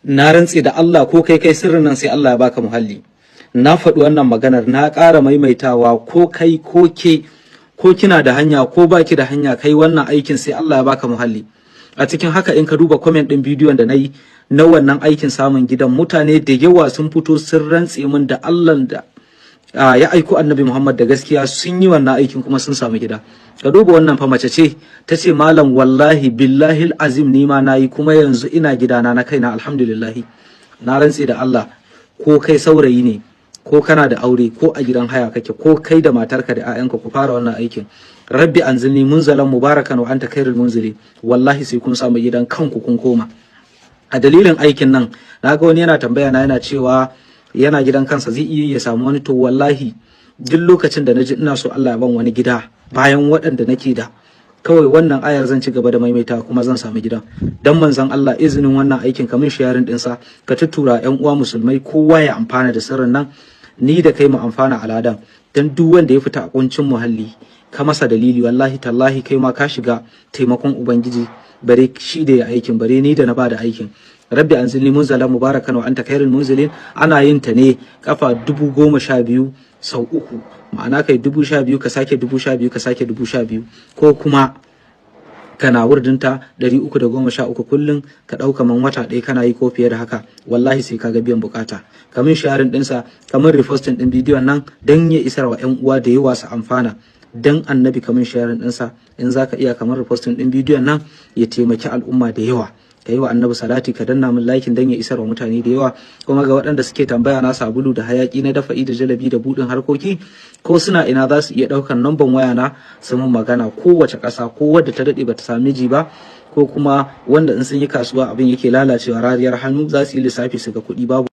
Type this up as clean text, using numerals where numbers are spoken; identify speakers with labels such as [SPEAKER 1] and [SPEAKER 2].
[SPEAKER 1] na rantse da Allah ko kai sirrin nan sai Allah ya baka muhalli. Na faɗi wannan maganar na ƙara maimaitawa, ko kai ko ke ko kina da hanya ko baki da hanya kai wannan aikin sai Allah ya baka muhalli. A cikin haka in ka duba comment din bidiyon da nayi na wannan aikin samun gidan, mutane da yawa sun fito sun rantse min da Allah da ya aiko Annabi Muhammad da gaskiya sun yi wannan aikin kuma sun samu gida. Ka duba wannan fa mace ce ta ce malam wallahi billahi azim ni ma nayi kuma yanzu ina gidana na kaina alhamdulillah. Na rantse da Allah, ko kai saurayi ne ko kana da aure ko a gidan haya kake ko kai da matarka da 'ya'yanka ku fara wannan aikin. Rabbi anzilni munzalan mubarakan wa anta khairul munzili. Wallahi sai kun samu gidan kanku kun koma. A dalilin aikin nan naga wani yana tambaya na yana cewa yana gidan kansa zai iya ya samu wani, to wallahi duk lokacin da naji ina so Allah ya ban wani gida bayan waɗanda nake da, kawai wannan ayar zan ci gaba da maimaita kuma zan samu gidan. Dan manzon Allah izinin wannan aikin kamin sharing ɗinsa ka tuttura 'yan uwa musulmai kowa ya amfana da sirrin nan, ni da kai mu amfana aladan. Dan duk wanda ya fita a kuncin muhalli ka masa dalili wallahi tallahi kai ma ka shiga taimakon ubangiji, bare shi da ya aikin bare ni da na bada aikin. Rabbi anzilni munzalan mubarakan wa anta khairul munzilin ana yin ta ne kafa 12,000 sau uku, ma'ana kai 12,000 ka sake 12,000 ka sake 12,000, ko kuma kana wurdinta 313 kullum ka ɗauka man wata ɗaya kana yi ko fiye da haka, wallahi sai kaga biyan bukata. Kamin sharing ɗinsa, kamar reposting ɗin bidiyon nan don ya isar wa 'yan uwa da yawa su amfana. Dan Annabi kamin sharing ɗinsa, in zaka iya kamar reposting ɗin bidiyon nan ya taimaki al'umma da yawa. Ka yi wa Annabi salati, ka danna min likin dan ya isar wa mutane da yawa. Kuma ga waɗanda suke tambaya na sabulu da hayaki na dafa'i da jalabi da buɗin harkoki, ko suna ina za su iya ɗaukar namban waya na su mun magana, kowace ƙasa ko wadda ta daɗe bata sami miji ba, ko kuma wanda in sun yi kasuwa abin yake lalacewa rariyar hannu za su yi lissafi su ga kuɗi babu.